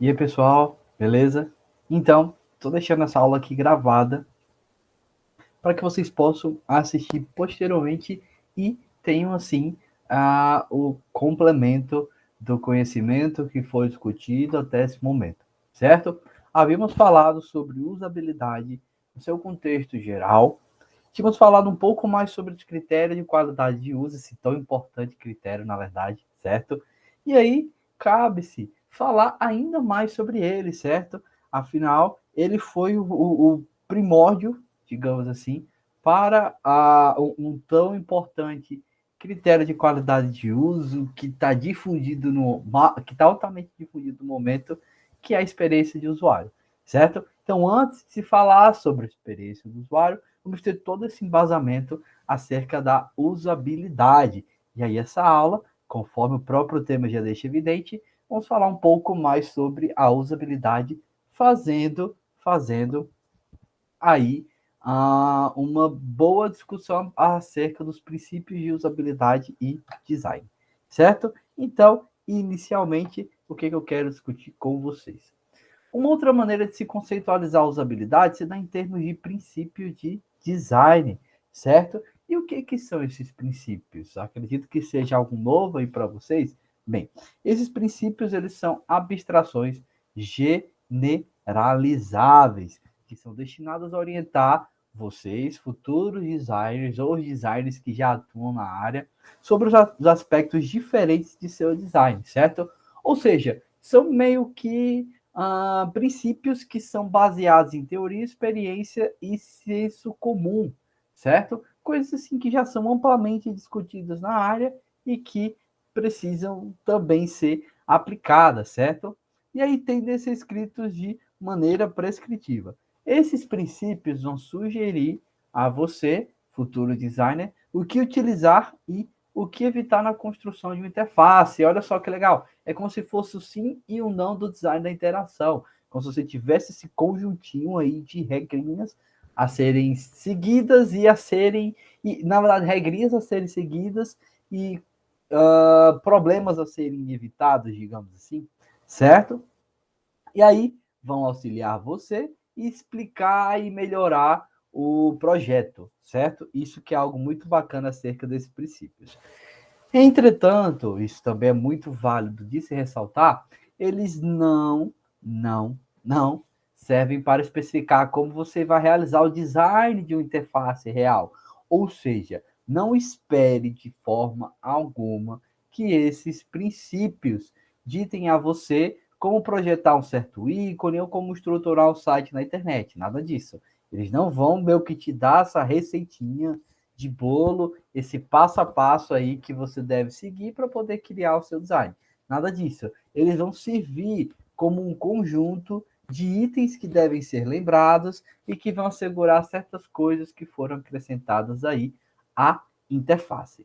E aí, pessoal, beleza? Então, estou deixando essa aula aqui gravada para que vocês possam assistir posteriormente e tenham, assim, o complemento do conhecimento que foi discutido até esse momento, certo? Havíamos falado sobre usabilidade no seu contexto geral. Tínhamos falado um pouco mais sobre os critérios de qualidade de uso, esse tão importante critério, na verdade, certo? E aí, cabe-se falar ainda mais sobre ele, certo? Afinal, ele foi o primórdio, digamos assim, para um tão importante critério de qualidade de uso que está difundido que está altamente difundido no momento, que é a experiência de usuário, certo? Então, antes de se falar sobre a experiência do usuário, vamos ter todo esse embasamento acerca da usabilidade. E aí, essa aula, conforme o próprio tema já deixa evidente, vamos falar um pouco mais sobre a usabilidade, fazendo aí uma boa discussão acerca dos princípios de usabilidade e design, certo? Então, inicialmente, o que eu quero discutir com vocês? Uma outra maneira de se conceitualizar a usabilidade se dá em termos de princípio de design, certo? E o que são esses princípios? Acredito que seja algo novo aí para vocês. Bem, esses princípios eles são abstrações generalizáveis que são destinadas a orientar vocês, futuros designers ou designers que já atuam na área, sobre os aspectos diferentes de seu design, certo? Ou seja, são meio que princípios que são baseados em teoria, experiência e senso comum, certo? Coisas assim que já são amplamente discutidas na área e que precisam também ser aplicadas, certo? E aí tem de ser escritos de maneira prescritiva. Esses princípios vão sugerir a você, futuro designer, o que utilizar e o que evitar na construção de uma interface. Olha só que legal. É como se fosse o sim e o não do design da interação. Como se você tivesse esse conjuntinho aí de regrinhas a serem seguidas e a serem, na verdade, regrinhas a serem seguidas e problemas a serem evitados, digamos assim, certo? E aí vão auxiliar você e explicar e melhorar o projeto, certo? Isso que é algo muito bacana acerca desses princípios. Entretanto, isso também é muito válido de se ressaltar, eles não servem para especificar como você vai realizar o design de uma interface real. Ou seja, não espere de forma alguma que esses princípios ditem a você como projetar um certo ícone ou como estruturar o site na internet. Nada disso. Eles não vão meio que te dar essa receitinha de bolo, esse passo a passo aí que você deve seguir para poder criar o seu design. Nada disso. Eles vão servir como um conjunto de itens que devem ser lembrados e que vão assegurar certas coisas que foram acrescentadas aí à interface.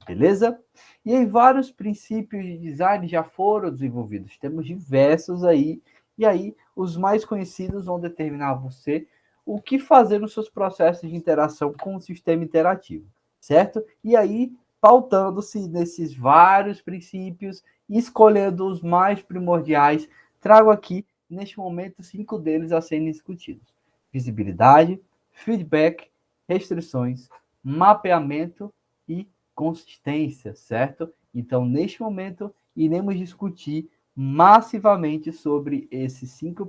Beleza? E aí vários princípios de design já foram desenvolvidos. Temos diversos aí. E aí os mais conhecidos vão determinar você o que fazer nos seus processos de interação com o sistema interativo, certo? E aí, pautando-se nesses vários princípios, escolhendo os mais primordiais, trago aqui, neste momento, 5 deles a serem discutidos: visibilidade, feedback, restrições, mapeamento e consistência, certo? Então, neste momento, iremos discutir massivamente sobre esses cinco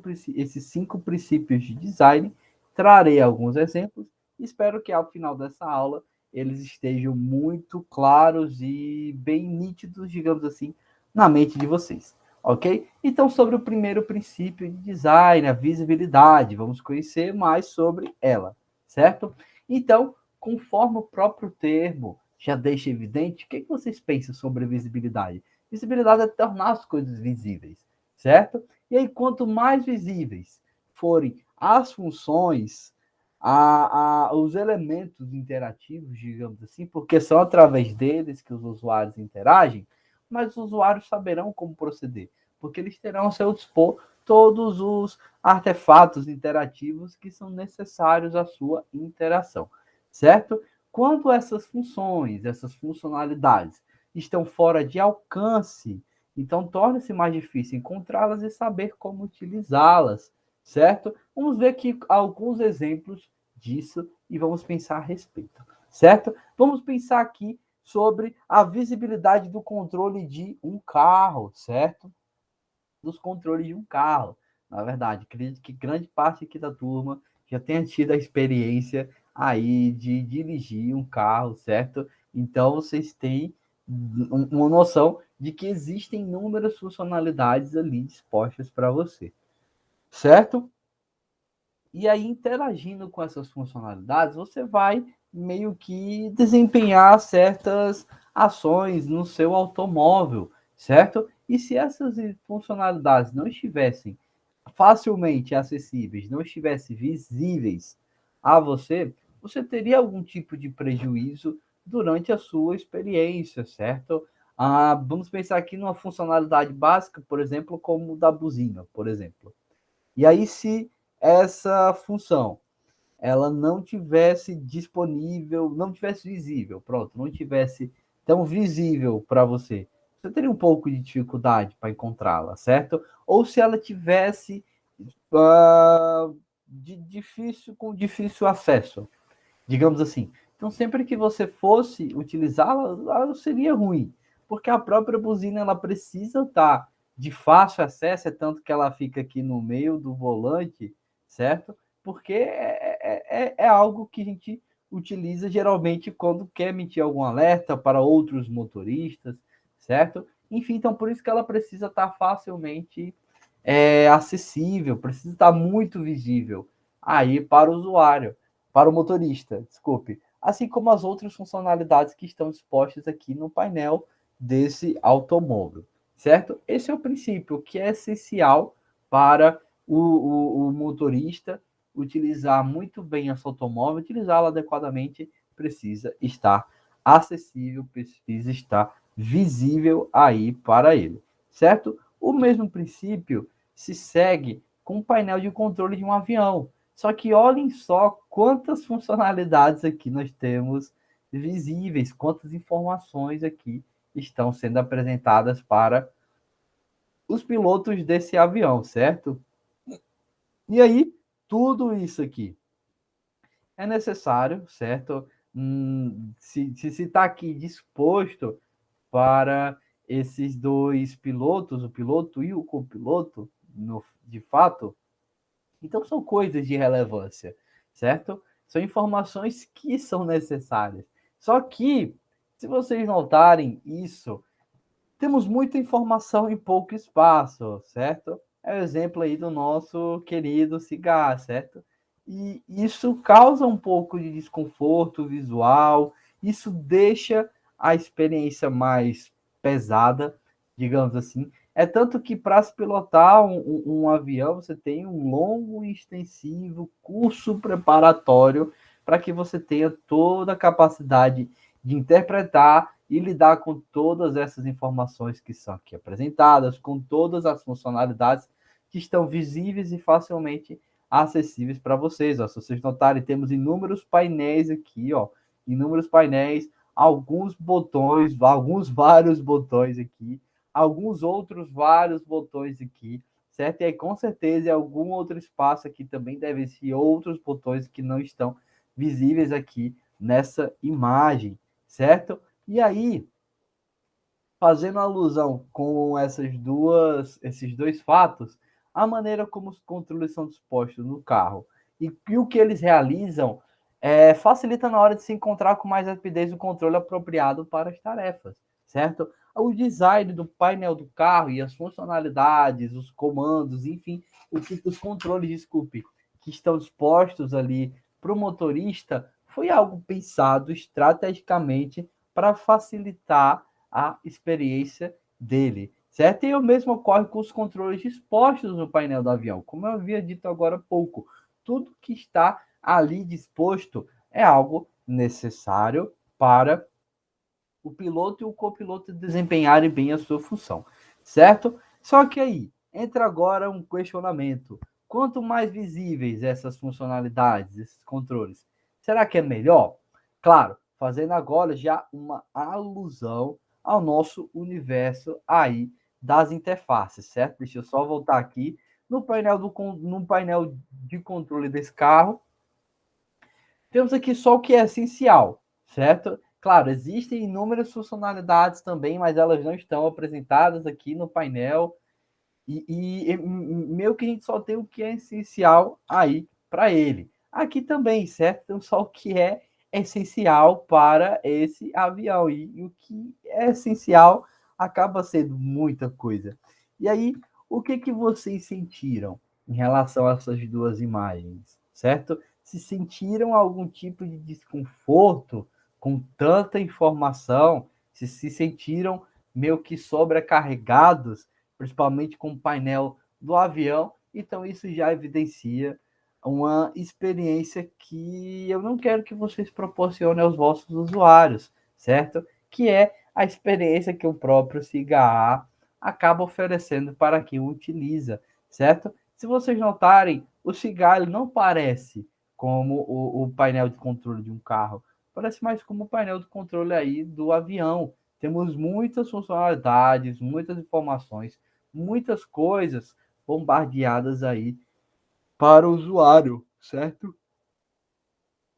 princípios de design. Trarei alguns exemplos e espero que ao final dessa aula eles estejam muito claros e bem nítidos, digamos assim, na mente de vocês, ok? Então, sobre o primeiro princípio de design, a visibilidade, vamos conhecer mais sobre ela, certo? Então, conforme o próprio termo já deixa evidente, o que vocês pensam sobre visibilidade? Visibilidade é tornar as coisas visíveis, certo? E aí, quanto mais visíveis forem as funções, os elementos interativos, digamos assim, porque são através deles que os usuários interagem, mas os usuários saberão como proceder, porque eles terão ao seu dispor todos os artefatos interativos que são necessários à sua interação, certo? Quando essas funções, essas funcionalidades estão fora de alcance Então, torna-se mais difícil encontrá-las e saber como utilizá-las, certo? Vamos ver aqui alguns exemplos disso e vamos pensar a respeito, certo? Vamos pensar aqui sobre a visibilidade do controle de um carro, certo? Dos controles de um carro. Na verdade, acredito que grande parte aqui da turma já tenha tido a experiência aí de dirigir um carro, certo? Então, vocês têm uma noção de que existem inúmeras funcionalidades ali dispostas para você, certo? E aí, interagindo com essas funcionalidades, você vai meio que desempenhar certas ações no seu automóvel, certo? E se essas funcionalidades não estivessem facilmente acessíveis, não estivessem visíveis a você, você teria algum tipo de prejuízo durante a sua experiência, certo? Vamos pensar aqui numa funcionalidade básica, por exemplo, como o da buzina, por exemplo. E aí, se essa função ela não tivesse disponível, não tivesse visível, pronto, não tivesse tão visível para você, você teria um pouco de dificuldade para encontrá-la, certo? Ou se ela tivesse com difícil acesso, digamos assim. Então, sempre que você fosse utilizá-la, ela seria ruim, porque a própria buzina ela precisa estar de fácil acesso, é tanto que ela fica aqui no meio do volante, certo? Porque é algo que a gente utiliza geralmente quando quer emitir algum alerta para outros motoristas, certo? Enfim, então por isso que ela precisa estar facilmente acessível, precisa estar muito visível aí para o usuário, para o motorista, desculpe, assim como as outras funcionalidades que estão dispostas aqui no painel desse automóvel, certo? Esse é o princípio que é essencial para o motorista utilizar muito bem esse automóvel, utilizá-lo adequadamente, precisa estar acessível, precisa estar visível aí para ele, certo? O mesmo princípio se segue com o painel de controle de um avião. Só que olhem só quantas funcionalidades aqui nós temos visíveis, quantas informações aqui estão sendo apresentadas para os pilotos desse avião, certo? E aí, tudo isso aqui é necessário, certo? Se está aqui disposto para esses dois pilotos, o piloto e o copiloto, de fato, então são coisas de relevância, certo? São informações que são necessárias. Só que, se vocês notarem isso, temos muita informação em pouco espaço, certo? É o exemplo aí do nosso querido cigarro, certo? E isso causa um pouco de desconforto visual, isso deixa a experiência mais pesada, digamos assim. É tanto que para se pilotar um avião, você tem um longo e extensivo curso preparatório para que você tenha toda a capacidade de interpretar e lidar com todas essas informações que são aqui apresentadas, com todas as funcionalidades que estão visíveis e facilmente acessíveis para vocês. Ó. Se vocês notarem, temos inúmeros painéis aqui, ó, inúmeros painéis, alguns botões, alguns vários botões aqui, alguns outros vários botões aqui, certo? E aí, com certeza, em algum outro espaço aqui também deve existir outros botões que não estão visíveis aqui nessa imagem, certo? E aí, fazendo alusão com esses dois fatos, a maneira como os controles são dispostos no carro e o que eles realizam facilita na hora de se encontrar com mais rapidez o controle apropriado para as tarefas, certo? O design do painel do carro e as funcionalidades, os comandos, enfim, os controles, desculpe, que estão dispostos ali para o motorista, foi algo pensado estrategicamente para facilitar a experiência dele, certo? E o mesmo ocorre com os controles dispostos no painel do avião. Como eu havia dito agora há pouco, tudo que está ali disposto é algo necessário para o piloto e o copiloto desempenharem bem a sua função, certo? Só que aí entra agora um questionamento. Quanto mais visíveis essas funcionalidades, esses controles, será que é melhor? Claro, fazendo agora já uma alusão ao nosso universo aí das interfaces, certo? Deixa eu só voltar aqui no painel de controle desse carro. Temos aqui só o que é essencial, certo? Claro, existem inúmeras funcionalidades também, mas elas não estão apresentadas aqui no painel. E meio que a gente só tem o que é essencial aí para ele. Aqui também, certo? Então, só o que é essencial para esse avião. E o que é essencial acaba sendo muita coisa. E aí, o que, que vocês sentiram em relação a essas duas imagens, certo? Se sentiram algum tipo de desconforto com tanta informação? Se sentiram meio que sobrecarregados, principalmente com o painel do avião? Então, isso já evidencia uma experiência que eu não quero que vocês proporcionem aos vossos usuários, certo? Que é a experiência que o próprio SIGA acaba oferecendo para quem o utiliza, certo? Se vocês notarem, o SIGA ele não parece como o painel de controle de um carro, parece mais como o painel de controle aí do avião. Temos muitas funcionalidades, muitas informações, muitas coisas bombardeadas aí para o usuário, certo?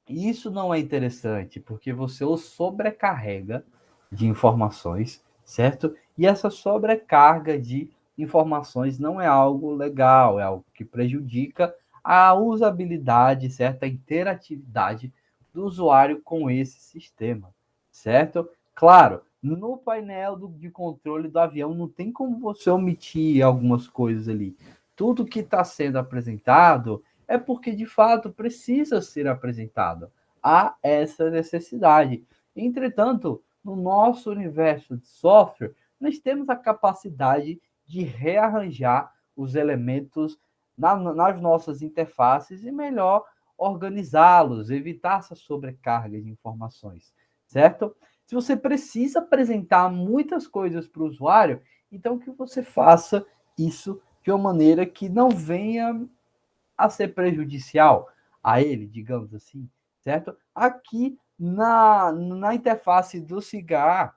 E isso não é interessante, porque você o sobrecarrega de informações, certo? E essa sobrecarga de informações não é algo legal, é algo que prejudica a usabilidade, certo? A interatividade do usuário com esse sistema, certo? Claro, no painel de controle do avião não tem como você omitir algumas coisas ali. Tudo que está sendo apresentado é porque de fato precisa ser apresentado. Há essa necessidade. Entretanto, no nosso universo de software, nós temos a capacidade de rearranjar os elementos nas nossas interfaces e melhor organizá-los, evitar essa sobrecarga de informações, certo? Se você precisa apresentar muitas coisas para o usuário, então que você faça isso de uma maneira que não venha a ser prejudicial a ele, digamos assim, certo? Aqui na interface do cigarro,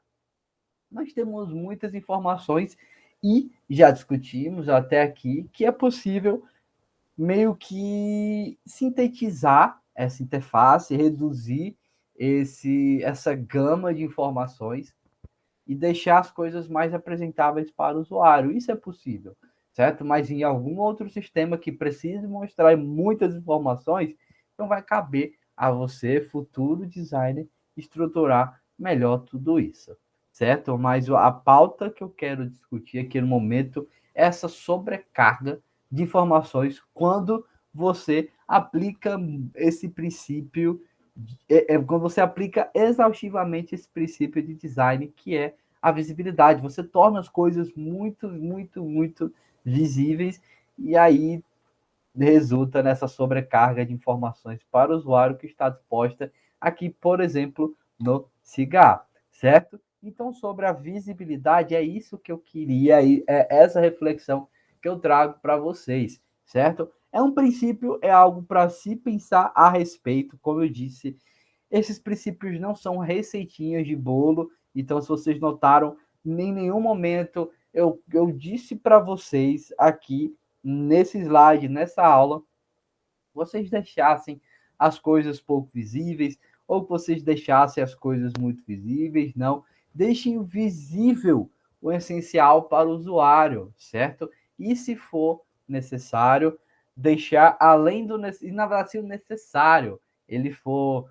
nós temos muitas informações e já discutimos até aqui que é possível meio que sintetizar essa interface, reduzir essa gama de informações e deixar as coisas mais apresentáveis para o usuário. Isso é possível, certo? Mas em algum outro sistema que precise mostrar muitas informações, não vai caber a você, futuro designer, estruturar melhor tudo isso, certo? Mas a pauta que eu quero discutir aqui no momento é essa sobrecarga de informações quando você aplica esse princípio, quando você aplica exaustivamente esse princípio de design, que é a visibilidade. Você torna as coisas muito, muito, muito visíveis e aí resulta nessa sobrecarga de informações para o usuário que está disposta aqui, por exemplo, no cigarro, certo? Então, sobre a visibilidade, é isso que eu queria, é essa reflexão que eu trago para vocês, certo? É um princípio, é algo para se pensar a respeito, como eu disse, esses princípios não são receitinhas de bolo, então, se vocês notaram, em nenhum momento eu disse para vocês aqui, nesse slide, nessa aula, vocês deixassem as coisas pouco visíveis, ou que vocês deixassem as coisas muito visíveis, não. Deixem visível o essencial para o usuário, certo? E se for necessário, deixar além do... E na verdade, se o necessário ele for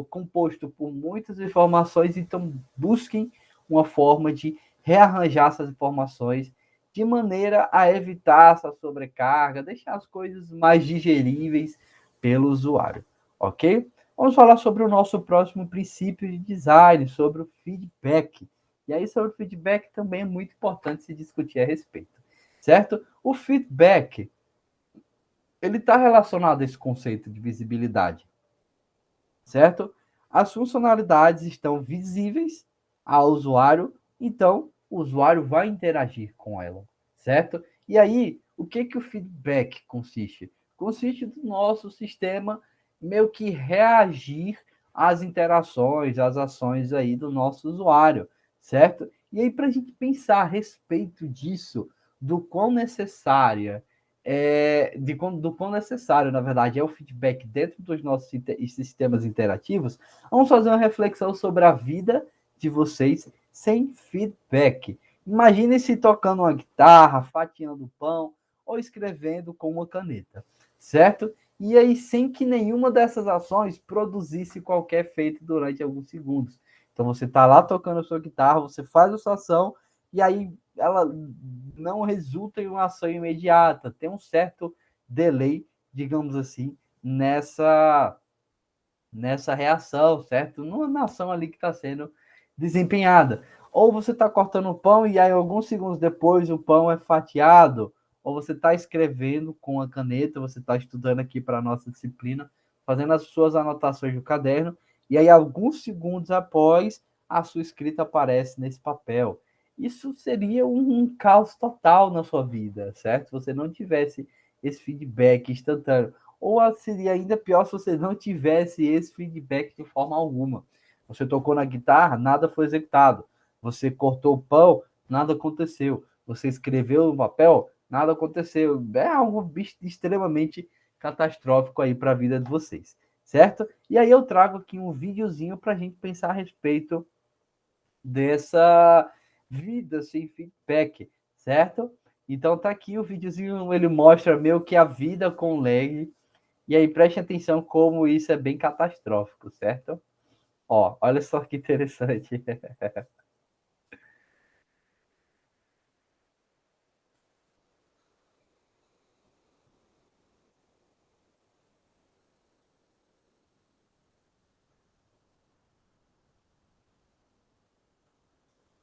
composto por muitas informações, então busquem uma forma de rearranjar essas informações de maneira a evitar essa sobrecarga, deixar as coisas mais digeríveis pelo usuário, ok? Vamos falar sobre o nosso próximo princípio de design, sobre o feedback. E aí, sobre o feedback também é muito importante se discutir a respeito, certo? O feedback, ele está relacionado a esse conceito de visibilidade, certo? As funcionalidades estão visíveis ao usuário, então o usuário vai interagir com ela, certo? E aí, o que que o feedback consiste? Consiste do nosso sistema meio que reagir às interações, às ações aí do nosso usuário, certo? E aí, para a gente pensar a respeito disso, do quão necessária do quão necessário, na verdade, é o feedback dentro dos nossos sistemas interativos, vamos fazer uma reflexão sobre a vida de vocês sem feedback. Imagine-se tocando uma guitarra, fatiando pão ou escrevendo com uma caneta, certo? E aí, sem que nenhuma dessas ações produzisse qualquer efeito durante alguns segundos. Então, você está lá tocando a sua guitarra, você faz a sua ação, e aí ela não resulta em uma ação imediata. Tem um certo delay, digamos assim, nessa reação, certo? Na ação ali que está sendo desempenhada. Ou você está cortando o pão e aí alguns segundos depois o pão é fatiado, ou você está escrevendo com a caneta, você está estudando aqui para a nossa disciplina, fazendo as suas anotações no caderno, e aí alguns segundos após a sua escrita aparece nesse papel. Isso seria um caos total na sua vida, certo? Se você não tivesse esse feedback instantâneo. Ou seria ainda pior se você não tivesse esse feedback de forma alguma. Você tocou na guitarra, nada foi executado. Você cortou o pão, nada aconteceu. Você escreveu no papel, nada aconteceu. É algo extremamente catastrófico aí para a vida de vocês, certo? E aí eu trago aqui um videozinho para a gente pensar a respeito dessa vida sem feedback, certo? Então tá aqui o videozinho, ele mostra meio que a vida com lag. E aí preste atenção como isso é bem catastrófico, certo? Ó, olha só que interessante.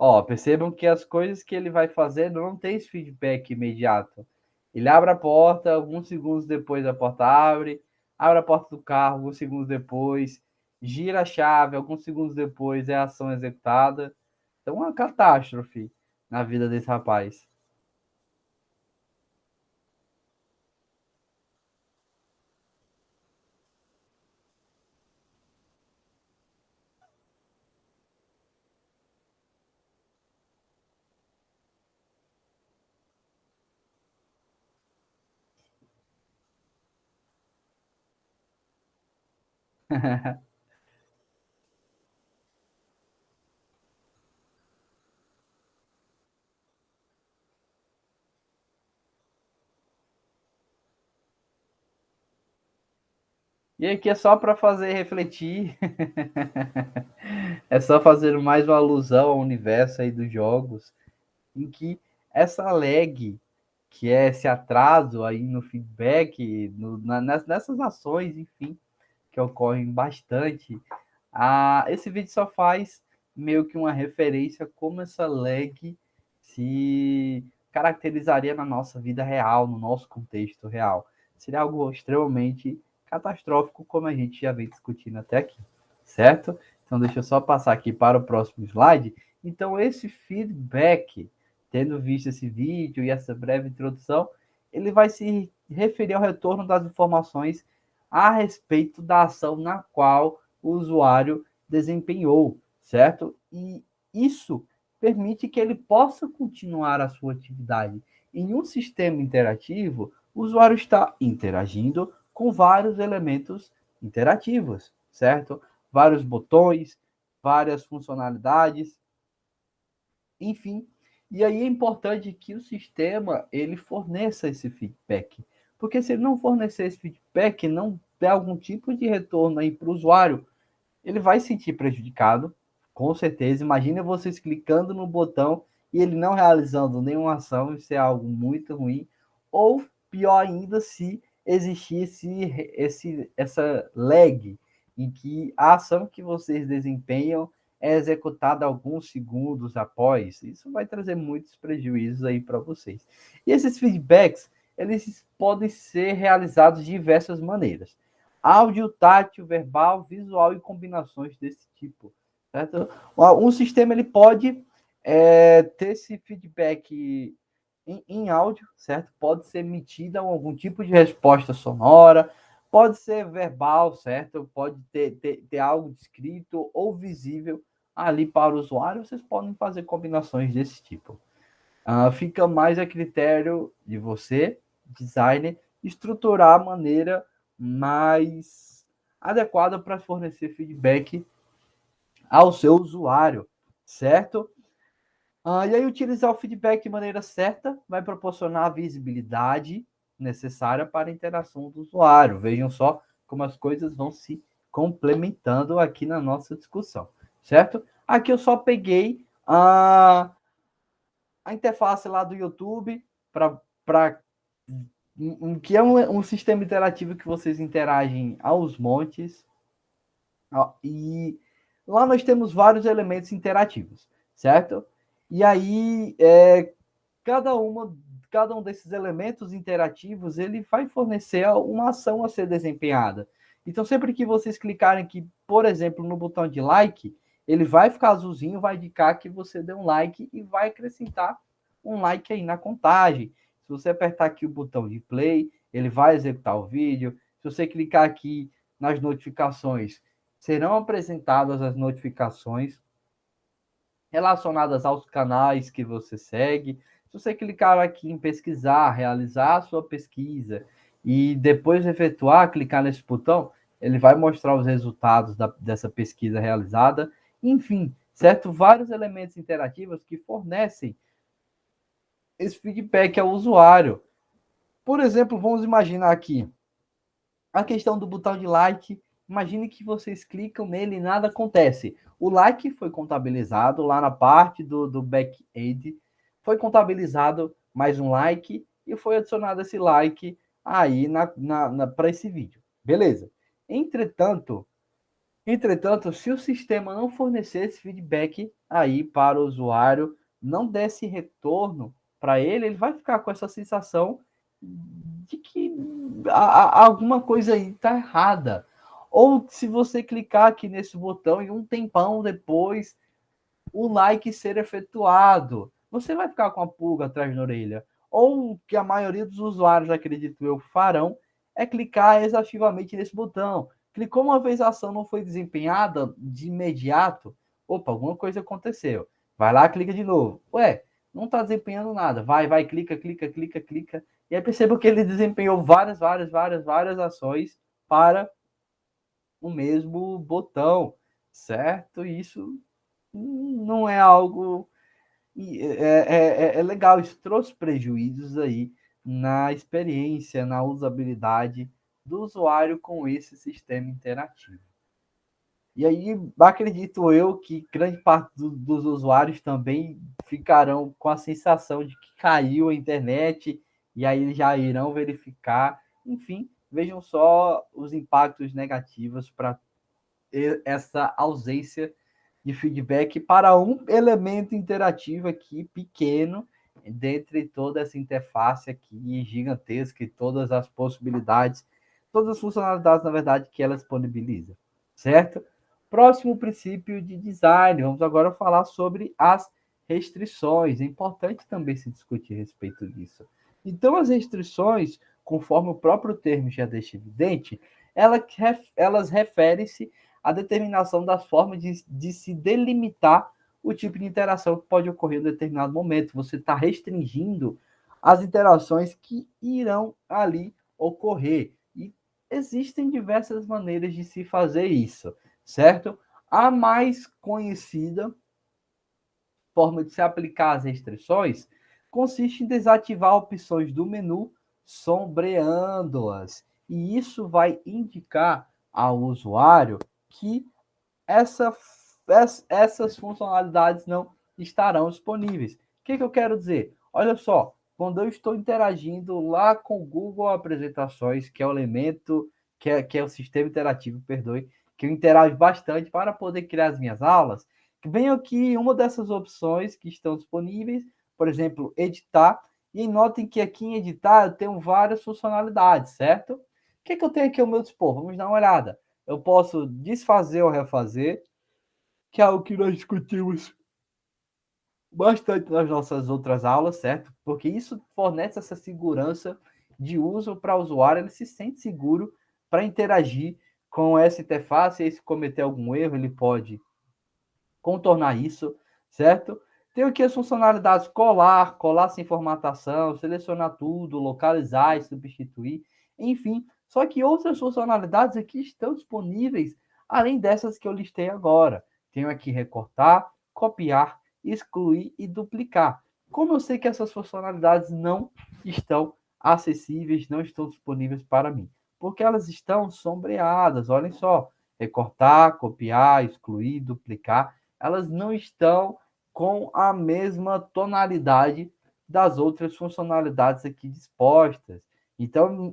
Ó, percebam que as coisas que ele vai fazendo não tem esse feedback imediato. Ele abre a porta, alguns segundos depois a porta abre a porta do carro, alguns segundos depois, gira a chave, alguns segundos depois é a ação executada. Então, uma catástrofe na vida desse rapaz. E aqui é só para fazer refletir, é só fazer mais uma alusão ao universo aí dos jogos, em que essa lag, que é esse atraso aí no feedback, nessas ações, enfim, que ocorrem bastante, esse vídeo só faz meio que uma referência a como essa lag se caracterizaria na nossa vida real, no nosso contexto real. Seria algo extremamente catastrófico, como a gente já vem discutindo até aqui, certo? Então, deixa eu só passar aqui para o próximo slide. Então, esse feedback, tendo visto esse vídeo e essa breve introdução, ele vai se referir ao retorno das informações a respeito da ação na qual o usuário desempenhou, certo? E isso permite que ele possa continuar a sua atividade. Em um sistema interativo, o usuário está interagindo com vários elementos interativos, certo? Vários botões, várias funcionalidades, enfim. E aí é importante que o sistema ele forneça esse feedback, porque se ele não fornecer esse feedback, não der algum tipo de retorno aí para o usuário, ele vai se sentir prejudicado, com certeza. Imagina vocês clicando no botão e ele não realizando nenhuma ação, isso é algo muito ruim. Ou pior ainda, se existir essa lag, em que a ação que vocês desempenham é executada alguns segundos após. Isso vai trazer muitos prejuízos aí para vocês. E esses feedbacks, eles podem ser realizados de diversas maneiras: áudio, tátil, verbal, visual e combinações desse tipo, certo? Um sistema ele pode ter esse feedback em áudio, certo? Pode ser emitida algum tipo de resposta sonora, pode ser verbal, certo? Pode ter algo escrito ou visível ali para o usuário, vocês podem fazer combinações desse tipo. Fica mais a critério de você, designer, estruturar a maneira mais adequada para fornecer feedback ao seu usuário, certo? E aí, utilizar o feedback de maneira certa vai proporcionar a visibilidade necessária para a interação do usuário. Vejam só como as coisas vão se complementando aqui na nossa discussão, certo? Aqui eu só peguei a interface lá do YouTube para que é um sistema interativo que vocês interagem aos montes. E lá nós temos vários elementos interativos, certo? E aí, cada, cada um desses elementos interativos, ele vai fornecer uma ação a ser desempenhada. Então, sempre que vocês clicarem aqui, por exemplo, no botão de like, ele vai ficar azulzinho, vai indicar que você deu um like e vai acrescentar um like aí na contagem. Se você apertar aqui o botão de play, ele vai executar o vídeo. Se você clicar aqui nas notificações, serão apresentadas as notificações relacionadas aos canais que você segue. Se você clicar aqui em pesquisar, realizar a sua pesquisa e depois efetuar, clicar nesse botão, ele vai mostrar os resultados dessa pesquisa realizada. Enfim, certo? Vários elementos interativos que fornecem esse feedback ao usuário. Por exemplo, vamos imaginar aqui a questão do botão de like. Imagine que vocês clicam nele e nada acontece. O like foi contabilizado lá na parte do back-end, foi contabilizado mais um like e foi adicionado esse like aí para esse vídeo. Beleza. Entretanto, se o sistema não fornecesse feedback aí para o usuário, não desse retorno para ele, ele vai ficar com essa sensação de que alguma coisa aí está errada. Ou se você clicar aqui nesse botão e um tempão depois o like ser efetuado, você vai ficar com a pulga atrás da orelha. Ou o que a maioria dos usuários, acredito eu, farão, é clicar exaustivamente nesse botão. Clicou uma vez, a ação não foi desempenhada de imediato, opa, alguma coisa aconteceu. Vai lá, clica de novo. Ué, não está desempenhando nada. Vai, clica, clica, clica, clica. E aí perceba que ele desempenhou várias ações para o mesmo botão, certo? Isso não é algo. É legal, isso trouxe prejuízos aí na experiência, na usabilidade do usuário com esse sistema interativo. E aí, acredito eu que grande parte dos usuários também ficarão com a sensação de que caiu a internet e aí já irão verificar. Enfim, vejam só os impactos negativos para essa ausência de feedback para um elemento interativo aqui pequeno, dentre toda essa interface aqui gigantesca e todas as possibilidades, todas as funcionalidades, na verdade, que ela disponibiliza, certo? Próximo princípio de design, vamos agora falar sobre as restrições. É importante também se discutir a respeito disso. Então, as restrições, conforme o próprio termo já deixa evidente, elas referem-se à determinação das formas de se delimitar o tipo de interação que pode ocorrer em determinado momento. Você está restringindo as interações que irão ali ocorrer. E existem diversas maneiras de se fazer isso, certo? A mais conhecida forma de se aplicar as restrições consiste em desativar opções do menu, sombreando-as. E isso vai indicar ao usuário que essas funcionalidades não estarão disponíveis. O que eu quero dizer? Olha só, quando eu estou interagindo lá com o Google Apresentações, que é o elemento, que é o sistema interativo, perdoe, que eu interajo bastante para poder criar as minhas aulas, venho aqui uma dessas opções que estão disponíveis, por exemplo, editar, e notem que aqui em editar eu tenho várias funcionalidades, certo? O que eu tenho aqui ao meu dispor? Vamos dar uma olhada. Eu posso desfazer ou refazer, que é algo que nós discutimos bastante nas nossas outras aulas, certo? Porque isso fornece essa segurança de uso para o usuário, ele se sente seguro para interagir com essa interface, e se cometer algum erro, ele pode contornar isso, certo? Tenho aqui as funcionalidades colar sem formatação, selecionar tudo, localizar e substituir, enfim. Só que outras funcionalidades aqui estão disponíveis, além dessas que eu listei agora. Tenho aqui recortar, copiar, excluir e duplicar. Como eu sei que essas funcionalidades não estão acessíveis, não estão disponíveis para mim? Porque elas estão sombreadas, olhem só. Recortar, copiar, excluir, duplicar, elas não estão com a mesma tonalidade das outras funcionalidades aqui dispostas. Então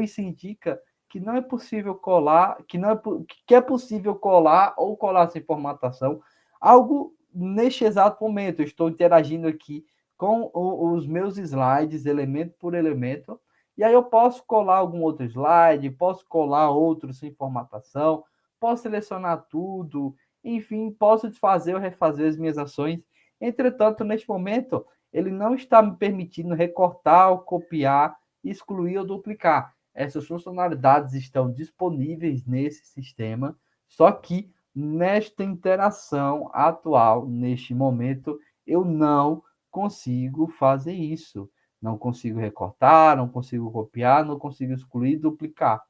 isso indica que não é possível colar, que é possível colar ou colar sem formatação algo neste exato momento. Eu estou interagindo aqui com os meus slides, elemento por elemento, e aí eu posso colar algum outro slide, posso colar outro sem formatação, posso selecionar tudo, enfim, posso desfazer ou refazer as minhas ações. Entretanto, neste momento, ele não está me permitindo recortar ou copiar, excluir ou duplicar. Essas funcionalidades estão disponíveis nesse sistema, só que nesta interação atual, neste momento, eu não consigo fazer isso. Não consigo recortar, não consigo copiar, não consigo excluir, duplicar.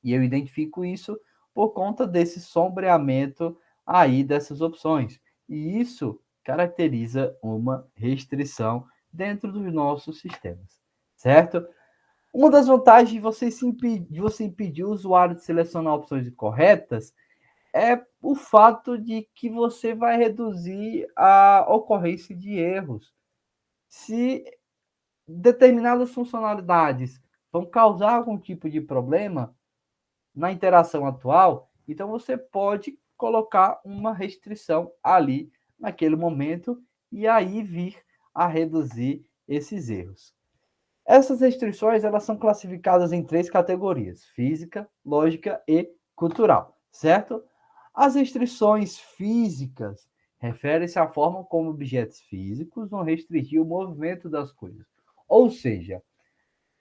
E eu identifico isso por conta desse sombreamento aí dessas opções. E isso caracteriza uma restrição dentro dos nossos sistemas, certo? Uma das vantagens de você impedir o usuário de selecionar opções incorretas é o fato de que você vai reduzir a ocorrência de erros. Se determinadas funcionalidades vão causar algum tipo de problema na interação atual, então você pode colocar uma restrição ali naquele momento e aí vir a reduzir esses erros. Essas restrições elas são classificadas em 3 categorias: física, lógica e cultural, certo? As restrições físicas referem-se à forma como objetos físicos vão restringir o movimento das coisas. Ou seja,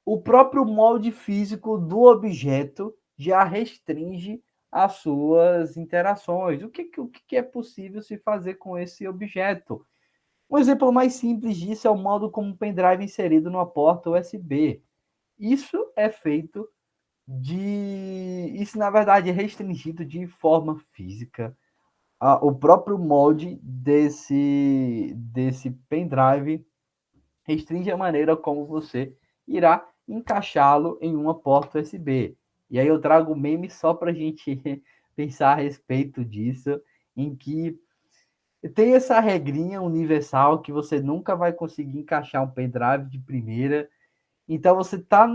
o próprio molde físico do objeto já restringe as suas interações. O que é possível se fazer com esse objeto? Um exemplo mais simples disso é o modo como um pendrive inserido numa porta USB. Isso é feito Isso, na verdade, é restringido de forma física. O próprio molde desse pendrive restringe a maneira como você irá encaixá-lo em uma porta USB. E aí eu trago um meme só para a gente pensar a respeito disso, em que tem essa regrinha universal que você nunca vai conseguir encaixar um pendrive de primeira. Então você está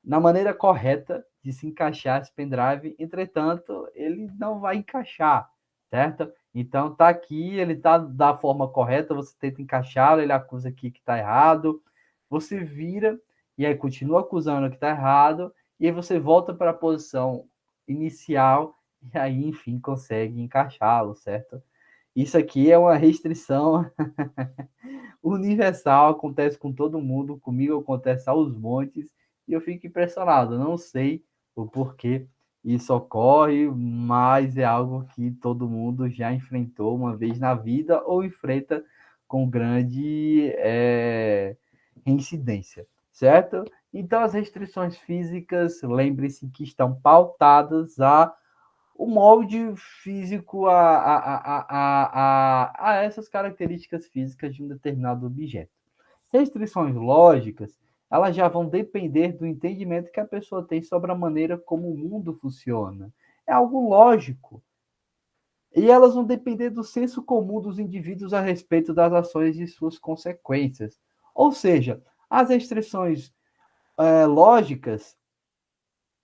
na maneira correta de se encaixar esse pendrive, entretanto, ele não vai encaixar, certo? Então tá aqui, ele tá da forma correta, você tenta encaixá-lo, ele acusa aqui que está errado, você vira e aí continua acusando que está errado, e aí você volta para a posição inicial e aí, enfim, consegue encaixá-lo, certo? Isso aqui é uma restrição universal, acontece com todo mundo, comigo acontece aos montes, e eu fico impressionado. Não sei o porquê isso ocorre, mas é algo que todo mundo já enfrentou uma vez na vida ou enfrenta com grande reincidência, certo? Então, as restrições físicas, lembre-se que estão pautadas a o molde físico a essas características físicas de um determinado objeto. Restrições lógicas, elas já vão depender do entendimento que a pessoa tem sobre a maneira como o mundo funciona. É algo lógico. E elas vão depender do senso comum dos indivíduos a respeito das ações e suas consequências. Ou seja, as restrições lógicas,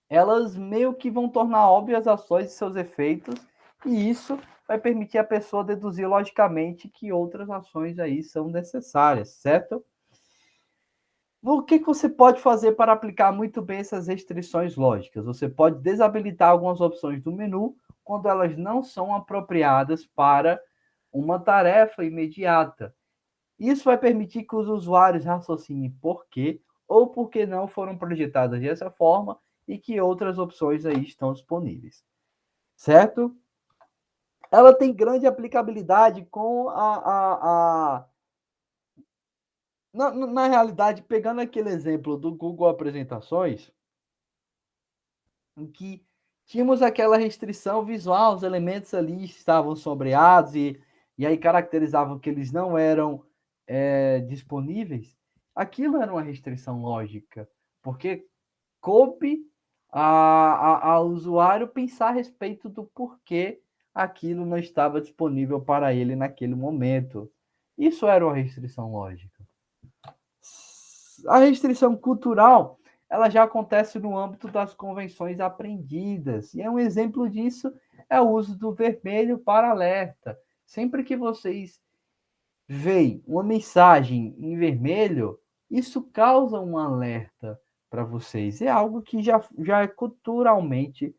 elas meio que vão tornar óbvias as ações e seus efeitos, e isso vai permitir a pessoa deduzir logicamente que outras ações aí são necessárias, certo? O que você pode fazer para aplicar muito bem essas restrições lógicas? Você pode desabilitar algumas opções do menu quando elas não são apropriadas para uma tarefa imediata. Isso vai permitir que os usuários raciocinem por quê ou por que não foram projetadas dessa forma e que outras opções aí estão disponíveis. certo? Ela tem grande aplicabilidade com na realidade, pegando aquele exemplo do Google Apresentações, em que tínhamos aquela restrição visual, os elementos ali estavam sombreados e aí caracterizavam que eles não eram disponíveis, aquilo era uma restrição lógica, porque coube ao usuário pensar a respeito do porquê aquilo não estava disponível para ele naquele momento. Isso era uma restrição lógica. A restrição cultural, ela já acontece no âmbito das convenções aprendidas. E um exemplo disso é o uso do vermelho para alerta. Sempre que vocês veem uma mensagem em vermelho, isso causa um alerta para vocês. É algo que já é culturalmente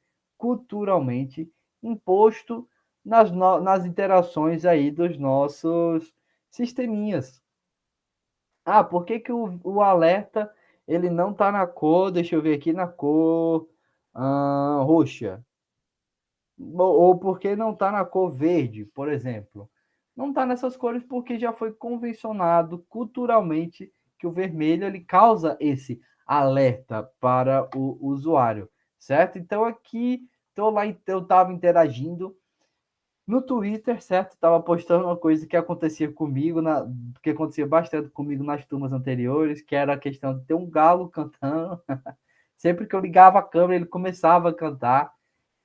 imposto nas interações aí dos nossos sisteminhas. Ah, por que que o alerta ele não está na cor, deixa eu ver aqui, na cor roxa? Ou por que não está na cor verde, por exemplo? Não está nessas cores porque já foi convencionado culturalmente que o vermelho ele causa esse alerta para o usuário, certo? Então aqui tô lá, eu estava interagindo no Twitter, certo? Estava postando uma coisa que acontecia comigo, que acontecia bastante comigo nas turmas anteriores, que era a questão de ter um galo cantando. Sempre que eu ligava a câmera, ele começava a cantar.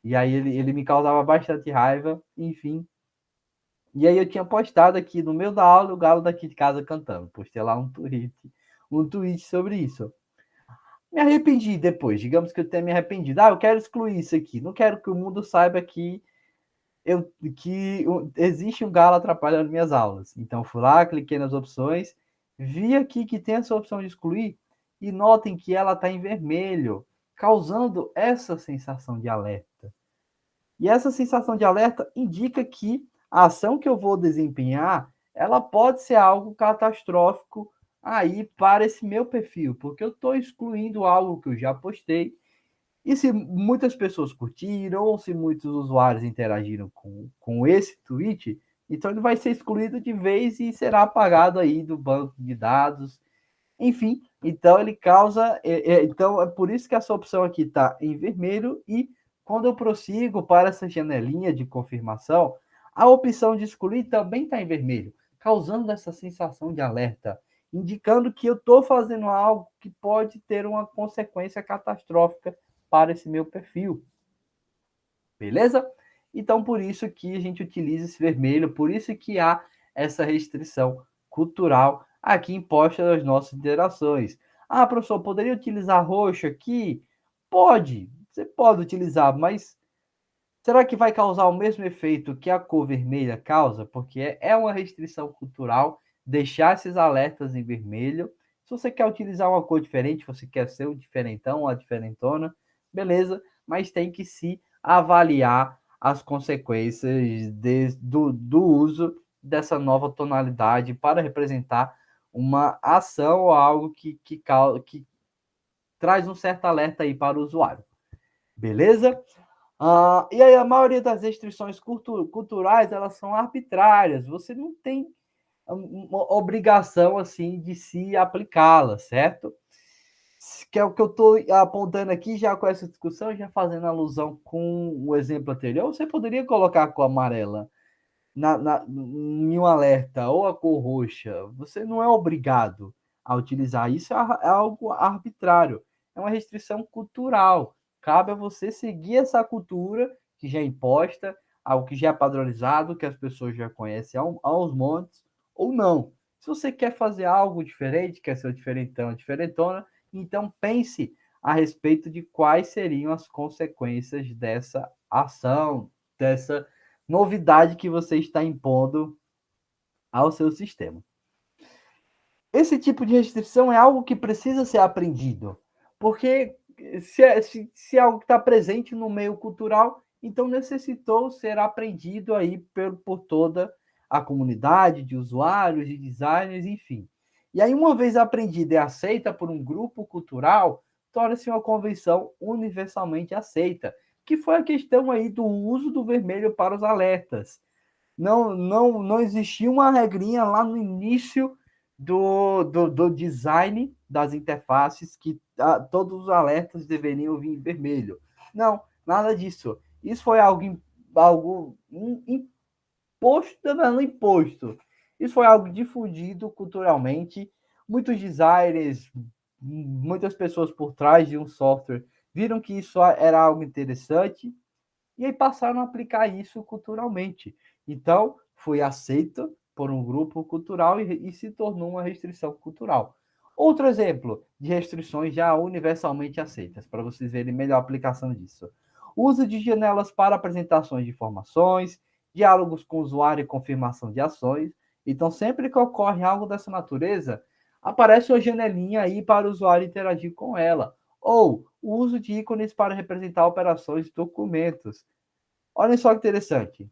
E aí ele me causava bastante raiva, enfim. E aí eu tinha postado aqui no meio da aula o galo daqui de casa cantando. Postei lá um tweet sobre isso. Me arrependi depois, digamos que eu tenha me arrependido. Ah, eu quero excluir isso aqui. Não quero que o mundo saiba que existe um galo atrapalhando minhas aulas. Então fui lá, cliquei nas opções, vi aqui que tem essa opção de excluir e notem que ela está em vermelho, causando essa sensação de alerta. E essa sensação de alerta indica que a ação que eu vou desempenhar, ela pode ser algo catastrófico aí para esse meu perfil, porque eu estou excluindo algo que eu já postei. E se muitas pessoas curtiram, ou se muitos usuários interagiram com esse tweet, então ele vai ser excluído de vez e será apagado aí do banco de dados. Enfim, então ele causa. Então é por isso que essa opção aqui está em vermelho e quando eu prossigo para essa janelinha de confirmação, a opção de excluir também está em vermelho, causando essa sensação de alerta, indicando que eu estou fazendo algo que pode ter uma consequência catastrófica para esse meu perfil. Beleza? Então, por isso que a gente utiliza esse vermelho, por isso que há essa restrição cultural aqui imposta nas nossas interações. Ah, professor, poderia utilizar roxo aqui? Pode, você pode utilizar, mas será que vai causar o mesmo efeito que a cor vermelha causa? Porque é uma restrição cultural deixar esses alertas em vermelho. Se você quer utilizar uma cor diferente, você quer ser um diferentão, uma diferentona, beleza, mas tem que se avaliar as consequências do uso dessa nova tonalidade para representar uma ação ou algo que traz um certo alerta aí para o usuário. Beleza? E aí a maioria das restrições culturais, elas são arbitrárias. Você não tem uma obrigação assim de se aplicá-las, certo? Que é o que eu estou apontando aqui já com essa discussão, já fazendo alusão com o exemplo anterior. Você poderia colocar a cor amarela em um alerta ou a cor roxa. Você não é obrigado a utilizar isso, é algo arbitrário. É uma restrição cultural. Cabe a você seguir essa cultura que já é imposta, algo que já é padronizado, que as pessoas já conhecem aos montes, ou não. Se você quer fazer algo diferente, quer ser diferentão, diferentona, então pense a respeito de quais seriam as consequências dessa ação, dessa novidade que você está impondo ao seu sistema. Esse tipo de restrição é algo que precisa ser aprendido, porque se algo está presente no meio cultural, então necessitou ser aprendido aí por toda a comunidade de usuários, de designers, enfim. E aí, uma vez aprendida e aceita por um grupo cultural, torna-se uma convenção universalmente aceita. que foi a questão aí do uso do vermelho para os alertas. Não existia uma regrinha lá no início do design das interfaces que todos os alertas deveriam vir em vermelho. Não, nada disso. Isso foi algo imposto, não imposto. Isso foi algo difundido culturalmente. Muitos designers, muitas pessoas por trás de um software viram que isso era algo interessante e aí passaram a aplicar isso culturalmente. Então, foi aceito por um grupo cultural e se tornou uma restrição cultural. Outro exemplo de restrições já universalmente aceitas, para vocês verem melhor a aplicação disso. Uso de janelas para apresentações de informações, diálogos com o usuário e confirmação de ações. Então, sempre que ocorre algo dessa natureza, aparece uma janelinha aí para o usuário interagir com ela. Ou o uso de ícones para representar operações e documentos. Olha só que interessante.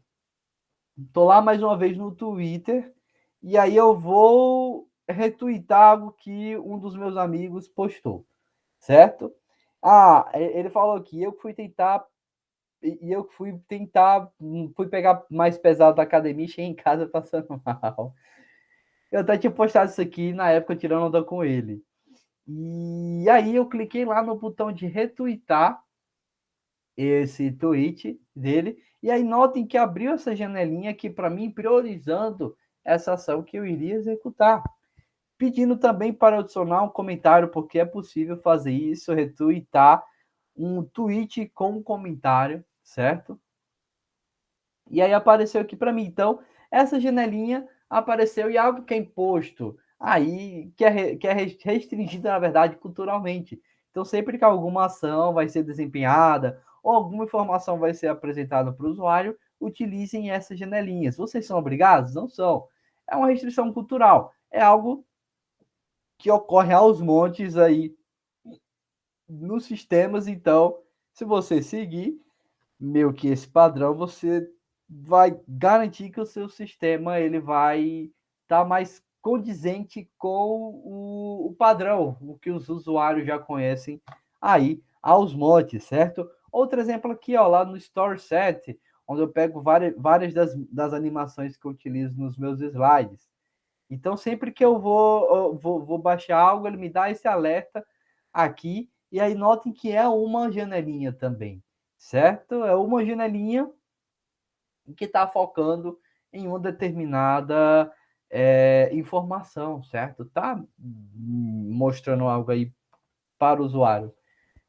Estou lá mais uma vez no Twitter e aí eu vou retweetar algo que um dos meus amigos postou, certo? Ele falou aqui, fui pegar mais pesado da academia e cheguei em casa passando mal. Eu até tinha postado isso aqui na época tirando onda com ele. E aí eu cliquei lá no botão de retweetar esse tweet dele. E aí notem que abriu essa janelinha aqui para mim, priorizando essa ação que eu iria executar. Pedindo também para adicionar um comentário, porque é possível fazer isso, retweetar um tweet com um comentário, certo? E aí apareceu aqui para mim. Então, essa janelinha apareceu e algo que é imposto aí, que é restringida, na verdade, culturalmente. Então, sempre que alguma ação vai ser desempenhada ou alguma informação vai ser apresentada para o usuário, utilizem essas janelinhas. Vocês são obrigados? Não são. É uma restrição cultural. É algo que ocorre aos montes aí nos sistemas. Então, se você seguir meio que esse padrão, você vai garantir que o seu sistema ele vai estar mais condizente com o padrão, o que os usuários já conhecem aí aos montes, certo? Outro exemplo aqui, ó, lá no Store Set, onde eu pego várias das animações que eu utilizo nos meus slides. Então, sempre que eu vou baixar algo, ele me dá esse alerta aqui. E aí, notem que é uma janelinha também, certo? É uma janelinha que está focando em uma determinada informação, certo? Tá mostrando algo aí para o usuário.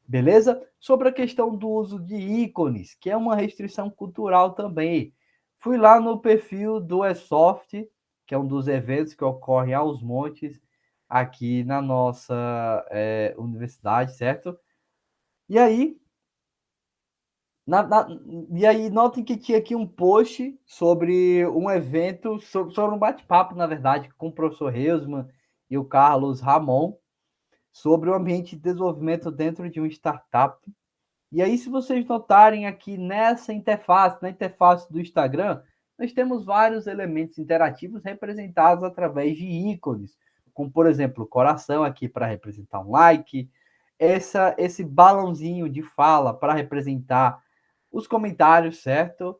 Beleza? Sobre a questão do uso de ícones, que é uma restrição cultural também. Fui lá no perfil do eSoft, que é um dos eventos que ocorre aos montes aqui na nossa universidade, certo? E aí, na, na, e aí, notem que tinha aqui um post sobre um evento, sobre um bate-papo, na verdade, com o professor Reusman e o Carlos Ramon, sobre o ambiente de desenvolvimento dentro de uma startup. E aí, se vocês notarem aqui nessa interface, na interface do Instagram, nós temos vários elementos interativos representados através de ícones, como, por exemplo, o coração aqui para representar um like, esse balãozinho de fala para representar os comentários, certo?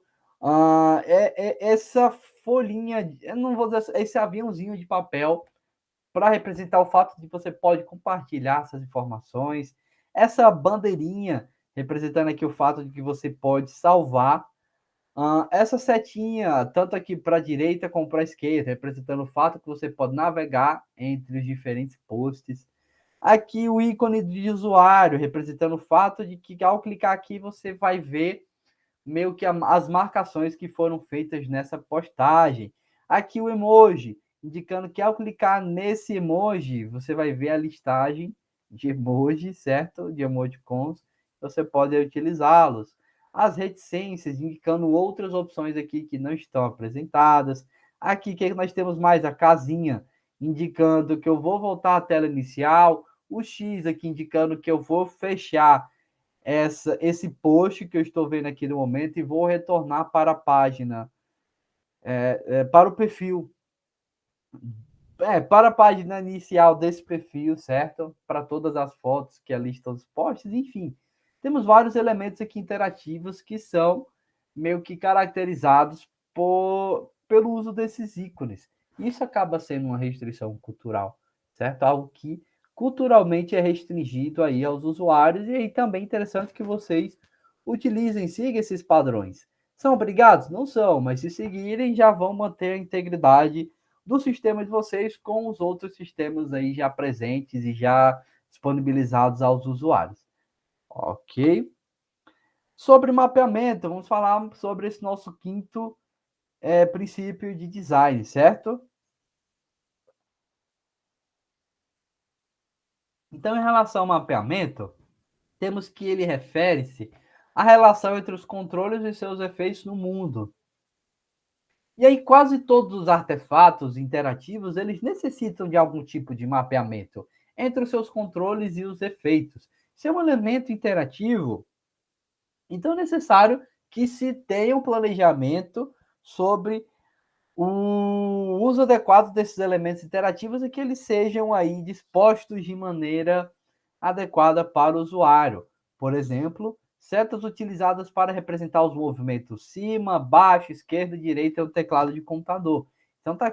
Essa folhinha, eu não vou dizer, esse aviãozinho de papel para representar o fato de você pode compartilhar essas informações, essa bandeirinha representando aqui o fato de que você pode salvar, essa setinha, tanto aqui para a direita como para a esquerda, representando o fato que você pode navegar entre os diferentes posts. Aqui o ícone de usuário, representando o fato de que ao clicar aqui você vai ver meio que as marcações que foram feitas nessa postagem. Aqui o emoji, indicando que ao clicar nesse emoji, você vai ver a listagem de emojis, certo? De emoticons, você pode utilizá-los. As reticências, indicando outras opções aqui que não estão apresentadas. Aqui que nós temos mais a casinha, indicando que eu vou voltar à tela inicial. O X aqui indicando que eu vou fechar esse post que eu estou vendo aqui no momento e vou retornar para a página, para o perfil, para a página inicial desse perfil, certo? Para todas as fotos que ali estão os posts, enfim. temos vários elementos aqui interativos que são meio que caracterizados pelo uso desses ícones. Isso acaba sendo uma restrição cultural, certo? Algo que culturalmente é restringido aí aos usuários, e aí também é interessante que vocês utilizem, sigam esses padrões. São obrigados? Não são, mas se seguirem já vão manter a integridade do sistema de vocês com os outros sistemas aí já presentes e já disponibilizados aos usuários. Ok? Sobre mapeamento, vamos falar sobre esse nosso quinto princípio de design, certo? Então, em relação ao mapeamento, temos que ele refere-se à relação entre os controles e seus efeitos no mundo. E aí, quase todos os artefatos interativos, eles necessitam de algum tipo de mapeamento entre os seus controles e os efeitos. Se é um elemento interativo, então é necessário que se tenha um planejamento sobre o uso adequado desses elementos interativos e que eles sejam aí dispostos de maneira adequada para o usuário. Por exemplo, setas utilizadas para representar os movimentos cima, baixo, esquerda, direita é o teclado de computador. Então tá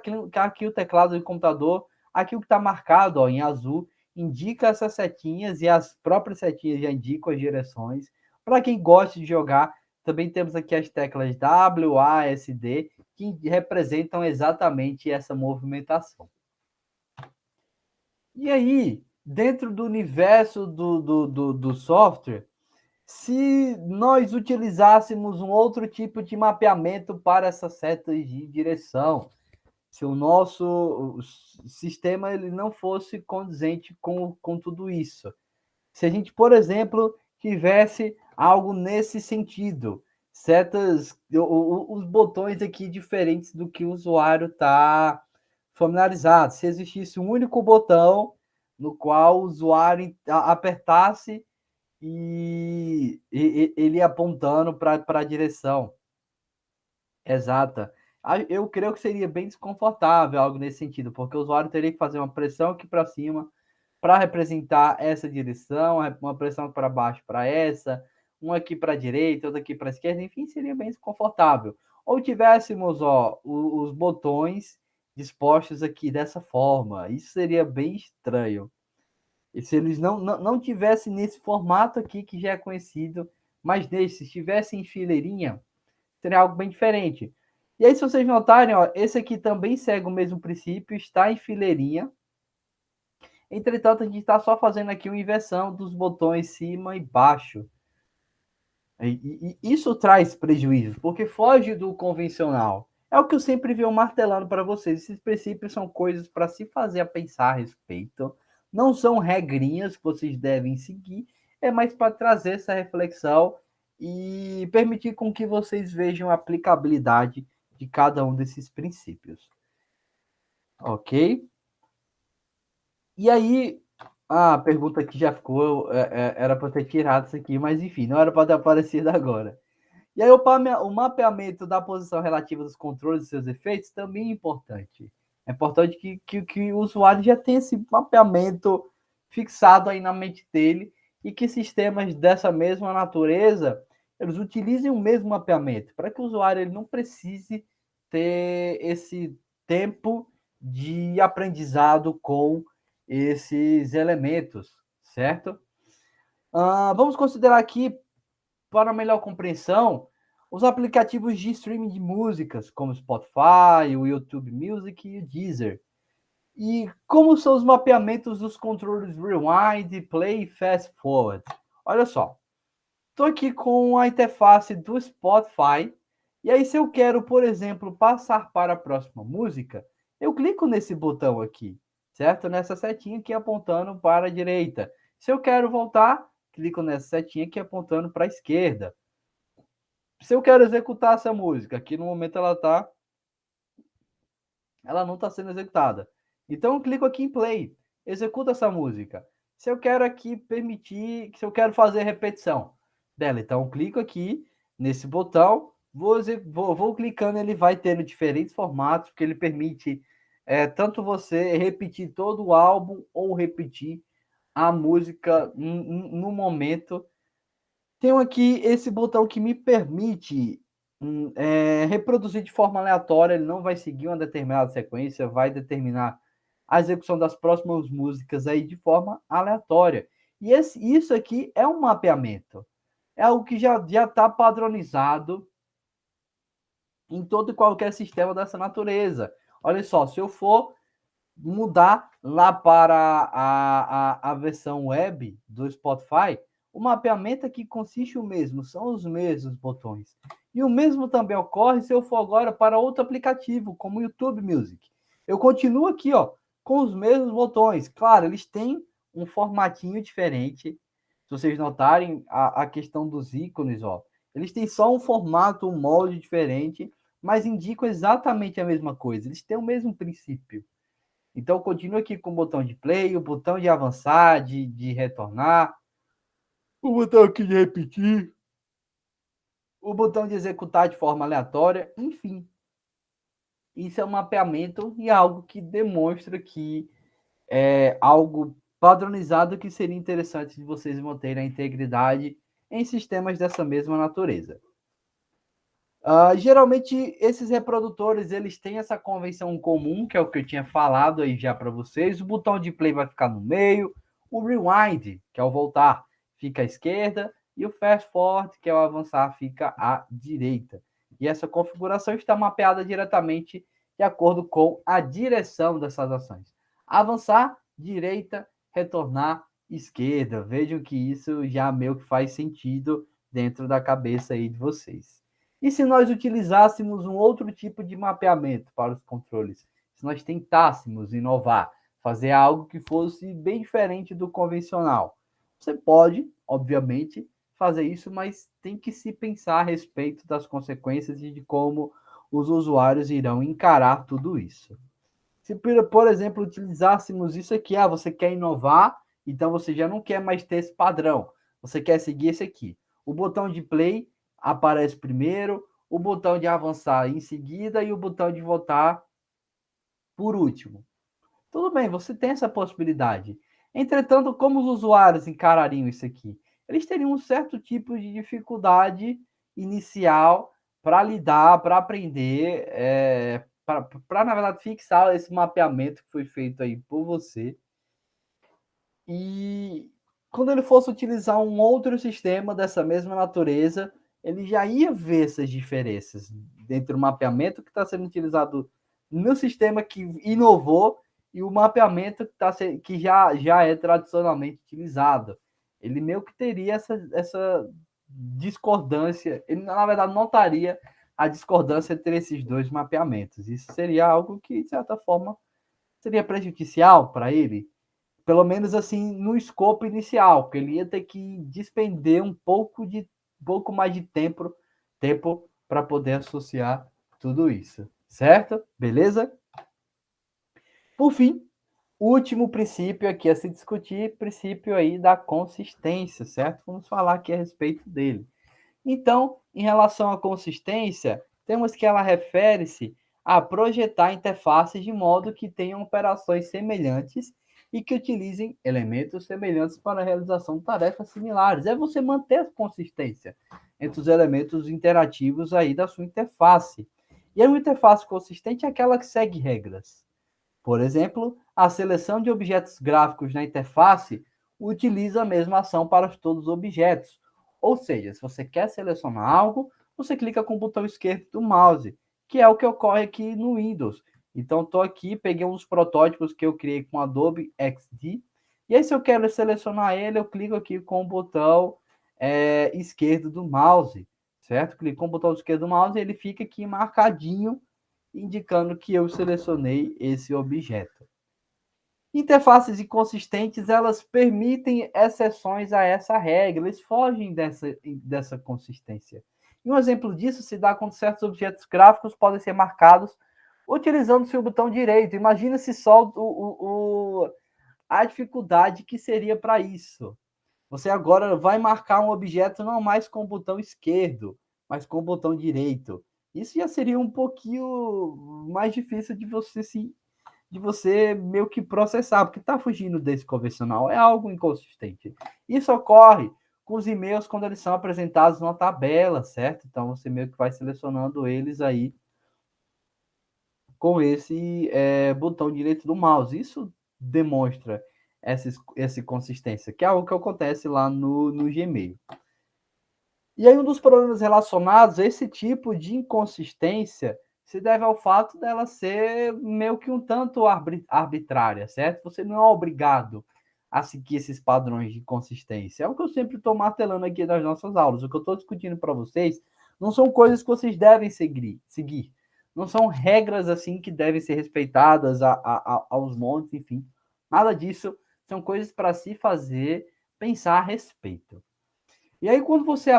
aqui o teclado de computador, aqui o que está marcado ó, em azul indica essas setinhas e as próprias setinhas já indicam as direções. Para quem gosta de jogar, também temos aqui as teclas W, A, S, D, que representam exatamente essa movimentação. E aí, dentro do universo do software, se nós utilizássemos um outro tipo de mapeamento para essas setas de direção, se o nosso sistema ele não fosse condizente com tudo isso. Se a gente, por exemplo, tivesse algo nesse sentido, setas, os botões aqui diferentes do que o usuário está familiarizado. Se existisse um único botão no qual o usuário apertasse e ele ia apontando para a direção exata. Eu creio que seria bem desconfortável algo nesse sentido, porque o usuário teria que fazer uma pressão aqui para cima para representar essa direção, uma pressão para baixo para essa, um aqui para a direita, outro aqui para a esquerda, enfim, seria bem desconfortável. Ou tivéssemos ó, os botões dispostos aqui dessa forma, isso seria bem estranho. E se eles não tivessem nesse formato aqui que já é conhecido, mas nesse, se estivessem em fileirinha, seria algo bem diferente. E aí, se vocês notarem, ó, esse aqui também segue o mesmo princípio, está em fileirinha. Entretanto, a gente está só fazendo aqui uma inversão dos botões cima e baixo. E isso traz prejuízos, porque foge do convencional. É o que eu sempre venho martelando para vocês. Esses princípios são coisas para se fazer a pensar a respeito. Não são regrinhas que vocês devem seguir, é mais para trazer essa reflexão e permitir com que vocês vejam a aplicabilidade de cada um desses princípios. Ok? E aí, a pergunta que já ficou, era para ter tirado isso aqui, mas enfim, não era para ter aparecido agora. E aí, o mapeamento da posição relativa dos controles e seus efeitos também é importante. É importante que o usuário já tenha esse mapeamento fixado aí na mente dele e que sistemas dessa mesma natureza eles utilizem o mesmo mapeamento para que o usuário ele não precise ter esse tempo de aprendizado com esses elementos, certo? Vamos considerar aqui, para melhor compreensão, os aplicativos de streaming de músicas, como o Spotify, o YouTube Music e o Deezer. E como são os mapeamentos dos controles Rewind, Play e Fast Forward? Olha só, estou aqui com a interface do Spotify, e aí se eu quero, por exemplo, passar para a próxima música, eu clico nesse botão aqui, certo? Nessa setinha aqui apontando para a direita. Se eu quero voltar, clico nessa setinha aqui apontando para a esquerda. Se eu quero executar essa música, aqui no momento ela não está sendo executada. Então eu clico aqui em play, executa essa música. Se eu quero aqui permitir, se eu quero fazer repetição dela, então eu clico aqui nesse botão, vou clicando, ele vai tendo diferentes formatos, porque ele permite tanto você repetir todo o álbum ou repetir a música no momento Tenho aqui esse botão que me permite reproduzir de forma aleatória, ele não vai seguir uma determinada sequência, vai determinar a execução das próximas músicas aí de forma aleatória. E isso aqui é um mapeamento. É algo que já está padronizado em todo e qualquer sistema dessa natureza. Olha só, se eu for mudar lá para a versão web do Spotify, o mapeamento aqui consiste o mesmo, são os mesmos botões. E o mesmo também ocorre se eu for agora para outro aplicativo, como o YouTube Music. Eu continuo aqui, ó, com os mesmos botões. Claro, eles têm um formatinho diferente. Se vocês notarem a questão dos ícones, ó, eles têm só um formato, um molde diferente, mas indicam exatamente a mesma coisa. Eles têm o mesmo princípio. Então, eu continuo aqui com o botão de play, o botão de avançar, de retornar, o botão aqui de repetir, o botão de executar de forma aleatória, enfim. Isso é um mapeamento e algo que demonstra que é algo padronizado que seria interessante de vocês manterem a integridade em sistemas dessa mesma natureza. Geralmente, esses reprodutores, eles têm essa convenção comum, que é o que eu tinha falado aí já para vocês. O botão de play vai ficar no meio, o rewind, que é o voltar, fica à esquerda, e o fast forward, que é o avançar, fica à direita. E essa configuração está mapeada diretamente de acordo com a direção dessas ações. Avançar, direita, retornar, esquerda. Vejam que isso já meio que faz sentido dentro da cabeça aí de vocês. E se nós utilizássemos um outro tipo de mapeamento para os controles? Se nós tentássemos inovar, fazer algo que fosse bem diferente do convencional? Você pode, obviamente, fazer isso, mas tem que se pensar a respeito das consequências e de como os usuários irão encarar tudo isso. Se, por exemplo, utilizássemos isso aqui, você quer inovar, então você já não quer mais ter esse padrão. Você quer seguir esse aqui. O botão de play aparece primeiro, o botão de avançar em seguida e o botão de voltar por último. Tudo bem, você tem essa possibilidade. Entretanto, como os usuários encarariam isso aqui? Eles teriam um certo tipo de dificuldade inicial para lidar, para aprender, para, na verdade, fixar esse mapeamento que foi feito aí por você. E quando ele fosse utilizar um outro sistema dessa mesma natureza, ele já ia ver essas diferenças entre o mapeamento que está sendo utilizado no sistema que inovou e o mapeamento que já é tradicionalmente utilizado. Ele meio que teria essa discordância, ele na verdade notaria a discordância entre esses dois mapeamentos. Isso seria algo que, de certa forma, seria prejudicial para ele, pelo menos assim no escopo inicial, porque ele ia ter que despender um pouco mais de tempo para poder associar tudo isso, certo? Beleza? Por fim, o último princípio aqui a se discutir, princípio aí da consistência, certo? Vamos falar aqui a respeito dele. Então, em relação à consistência, temos que ela refere-se a projetar interfaces de modo que tenham operações semelhantes e que utilizem elementos semelhantes para a realização de tarefas similares. É você manter a consistência entre os elementos interativos aí da sua interface. E uma interface consistente é aquela que segue regras. Por exemplo, a seleção de objetos gráficos na interface utiliza a mesma ação para todos os objetos. Ou seja, se você quer selecionar algo, você clica com o botão esquerdo do mouse, que é o que ocorre aqui no Windows. Então, estou aqui, peguei uns protótipos que eu criei com Adobe XD, e aí se eu quero selecionar ele, eu clico aqui com o botão esquerdo do mouse, certo? Clico com o botão esquerdo do mouse e ele fica aqui marcadinho indicando que eu selecionei esse objeto. Interfaces inconsistentes, elas permitem exceções a essa regra, eles fogem dessa consistência. E um exemplo disso se dá quando certos objetos gráficos podem ser marcados utilizando seu botão direito. Imagina se só a dificuldade que seria para isso. Você agora vai marcar um objeto não mais com o botão esquerdo, mas com o botão direito. Isso já seria um pouquinho mais difícil de você meio que processar, porque está fugindo desse convencional, é algo inconsistente. Isso ocorre com os e-mails quando eles são apresentados numa tabela, certo? Então, você meio que vai selecionando eles aí com esse botão direito do mouse. Isso demonstra essa consistência, que é algo que acontece lá no Gmail. E aí, um dos problemas relacionados a esse tipo de inconsistência se deve ao fato dela ser meio que um tanto arbitrária, certo? Você não é obrigado a seguir esses padrões de consistência. É o que eu sempre estou martelando aqui nas nossas aulas. O que eu estou discutindo para vocês não são coisas que vocês devem seguir. Não são regras assim que devem ser respeitadas aos montes, enfim. Nada disso. São coisas para se fazer, pensar a respeito. E aí, quando você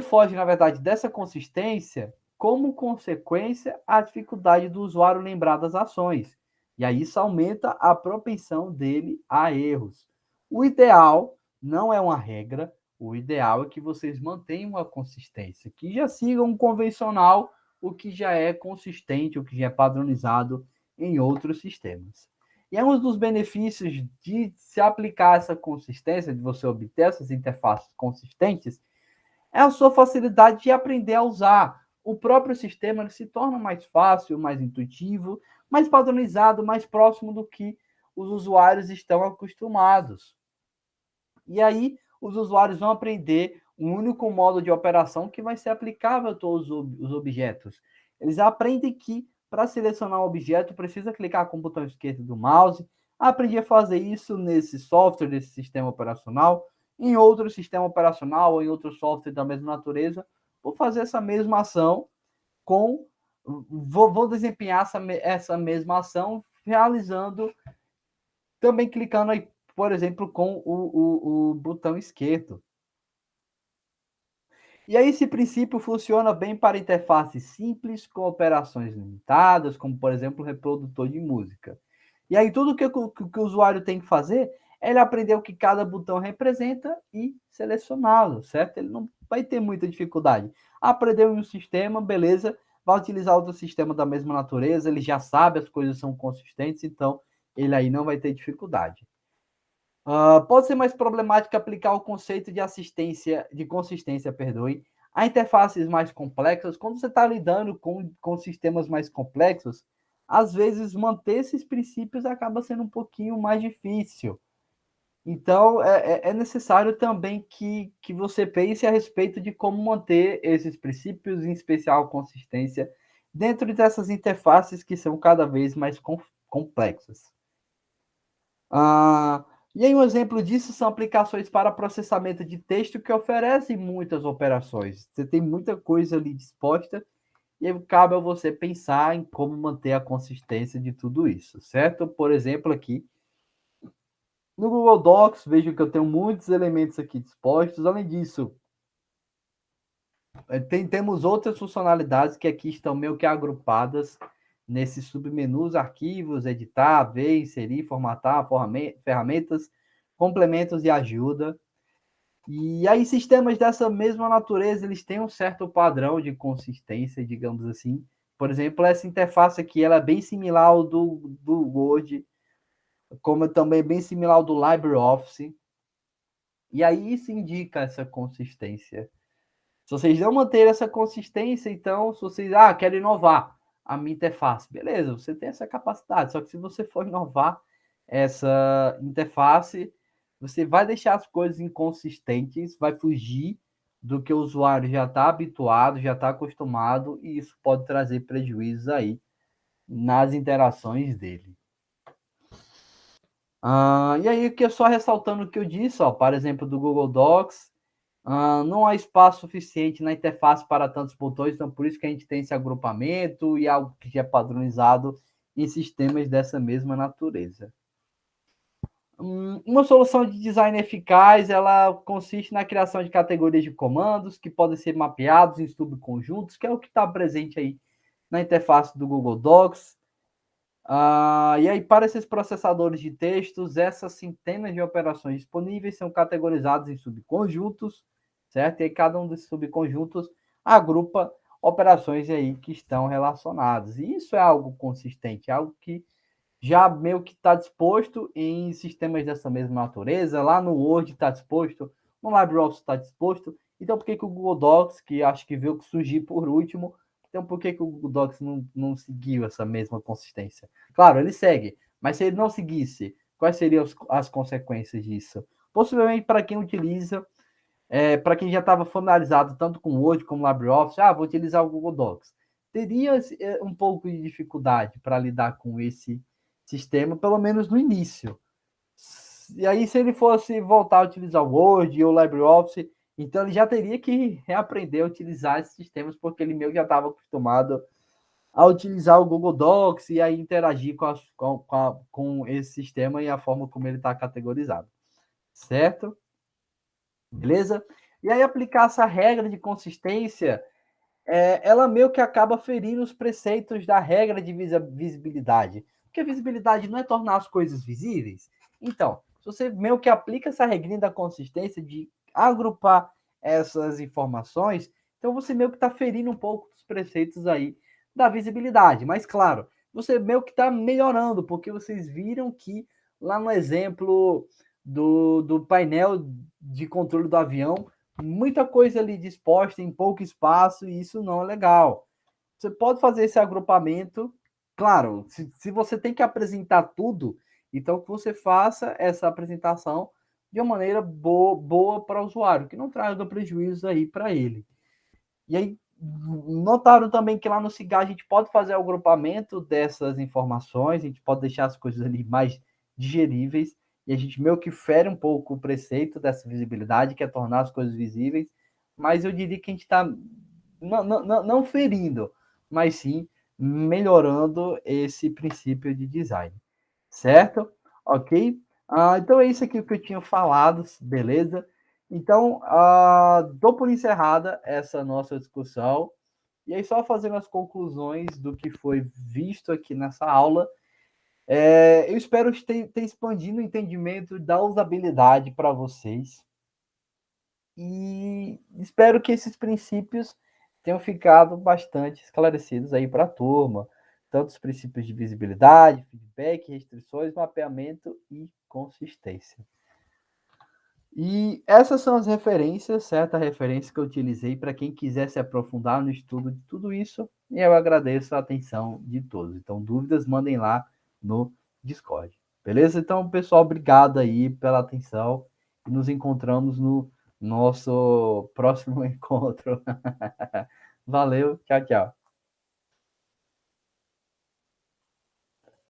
foge, na verdade, dessa consistência, como consequência, a dificuldade do usuário lembrar das ações. E aí isso aumenta a propensão dele a erros. O ideal não é uma regra, o ideal é que vocês mantenham uma consistência, que já sigam um convencional, o que já é consistente, o que já é padronizado em outros sistemas. E é um dos benefícios de se aplicar essa consistência, de você obter essas interfaces consistentes, é a sua facilidade de aprender a usar. O próprio sistema se torna mais fácil, mais intuitivo, mais padronizado, mais próximo do que os usuários estão acostumados. E aí, os usuários vão aprender um único modo de operação que vai ser aplicável a todos os objetos. Eles aprendem que, para selecionar um objeto, precisa clicar com o botão esquerdo do mouse. Aprendi a fazer isso nesse software, nesse sistema operacional. Em outro sistema operacional ou em outro software da mesma natureza, vou fazer essa mesma ação com. Vou desempenhar essa mesma ação realizando, também clicando aí, por exemplo, com o botão esquerdo. E aí esse princípio funciona bem para interfaces simples, com operações limitadas, como, por exemplo, o reprodutor de música. E aí tudo que o usuário tem que fazer é ele aprender o que cada botão representa e selecioná-lo, certo? Ele não vai ter muita dificuldade. Aprendeu em um sistema, beleza, vai utilizar outro sistema da mesma natureza, ele já sabe, as coisas são consistentes, então ele aí não vai ter dificuldade. Pode ser mais problemático aplicar o conceito de consistência, perdoe, a interfaces mais complexas. Quando você está lidando com sistemas mais complexos, às vezes manter esses princípios acaba sendo um pouquinho mais difícil. Então, é necessário também que você pense a respeito de como manter esses princípios, em especial consistência, dentro dessas interfaces que são cada vez mais complexas. E aí um exemplo disso são aplicações para processamento de texto que oferecem muitas operações. Você tem muita coisa ali disposta e aí cabe a você pensar em como manter a consistência de tudo isso, certo? Por exemplo, aqui no Google Docs, vejo que eu tenho muitos elementos aqui dispostos. Além disso, temos outras funcionalidades que aqui estão meio que agrupadas nesses submenus, arquivos, editar, ver, inserir, formatar, ferramentas, complementos e ajuda. E aí sistemas dessa mesma natureza, eles têm um certo padrão de consistência, digamos assim. Por exemplo, essa interface aqui, ela é bem similar ao do Word, como também bem similar ao do LibreOffice. E aí isso indica essa consistência. Se vocês não manterem essa consistência, então, se vocês querem inovar a minha interface, beleza, você tem essa capacidade. Só que se você for inovar essa interface, você vai deixar as coisas inconsistentes, vai fugir do que o usuário já está habituado, já está acostumado, e isso pode trazer prejuízos aí nas interações dele. E aí, aqui é só ressaltando o que eu disse, ó, por exemplo, do Google Docs, não há espaço suficiente na interface para tantos botões, então por isso que a gente tem esse agrupamento e algo que já é padronizado em sistemas dessa mesma natureza. Uma solução de design eficaz, ela consiste na criação de categorias de comandos que podem ser mapeados em subconjuntos, que é o que está presente aí na interface do Google Docs. E aí, para esses processadores de textos, essas centenas de operações disponíveis são categorizadas em subconjuntos, certo? E aí, cada um desses subconjuntos agrupa operações aí que estão relacionadas. E isso é algo consistente, algo que já meio que está disposto em sistemas dessa mesma natureza, lá no Word está disposto, no LibreOffice está disposto, então por que o Google Docs, que acho que veio surgir por último, então por que o Google Docs não seguiu essa mesma consistência? Claro, ele segue, mas se ele não seguisse, quais seriam as consequências disso? Possivelmente para quem utiliza, para quem já estava familiarizado tanto com Word como LibreOffice, vou utilizar o Google Docs. Teria um pouco de dificuldade para lidar com esse sistema, pelo menos no início. E aí, se ele fosse voltar a utilizar o Word ou o LibreOffice, então ele já teria que reaprender a utilizar esses sistemas, porque ele meio que já estava acostumado a utilizar o Google Docs e aí interagir com esse sistema e a forma como ele está categorizado. Certo? Beleza? E aí aplicar essa regra de consistência, ela meio que acaba ferindo os preceitos da regra de visibilidade. Porque visibilidade não é tornar as coisas visíveis. Então, se você meio que aplica essa regrinha da consistência de agrupar essas informações, então você meio que está ferindo um pouco os preceitos aí da visibilidade. Mas, claro, você meio que está melhorando, porque vocês viram que lá no exemplo do painel de controle do avião, muita coisa ali disposta em pouco espaço e isso não é legal. Você pode fazer esse agrupamento, claro, se você tem que apresentar tudo, então que você faça essa apresentação de uma maneira boa para o usuário, que não traga prejuízo aí para ele. E aí, notaram também que lá no Cigar a gente pode fazer o agrupamento dessas informações, a gente pode deixar as coisas ali mais digeríveis, e a gente meio que fere um pouco o preceito dessa visibilidade, que é tornar as coisas visíveis, mas eu diria que a gente está não ferindo, mas sim melhorando esse princípio de design. Certo? Ok? Então é isso aqui que eu tinha falado, beleza? Então, dou por encerrada essa nossa discussão. E aí, só fazendo as conclusões do que foi visto aqui nessa aula, eu espero ter expandido o entendimento da usabilidade para vocês. E espero que esses princípios tenham ficado bastante esclarecidos aí para a turma. Tanto os princípios de visibilidade, feedback, restrições, mapeamento e consistência. E essas são as referências, certa referência que eu utilizei para quem quiser se aprofundar no estudo de tudo isso. E eu agradeço a atenção de todos. Então, dúvidas, mandem lá no Discord. Beleza? Então, pessoal, obrigado aí pela atenção. E nos encontramos no nosso próximo encontro. Valeu, tchau, tchau.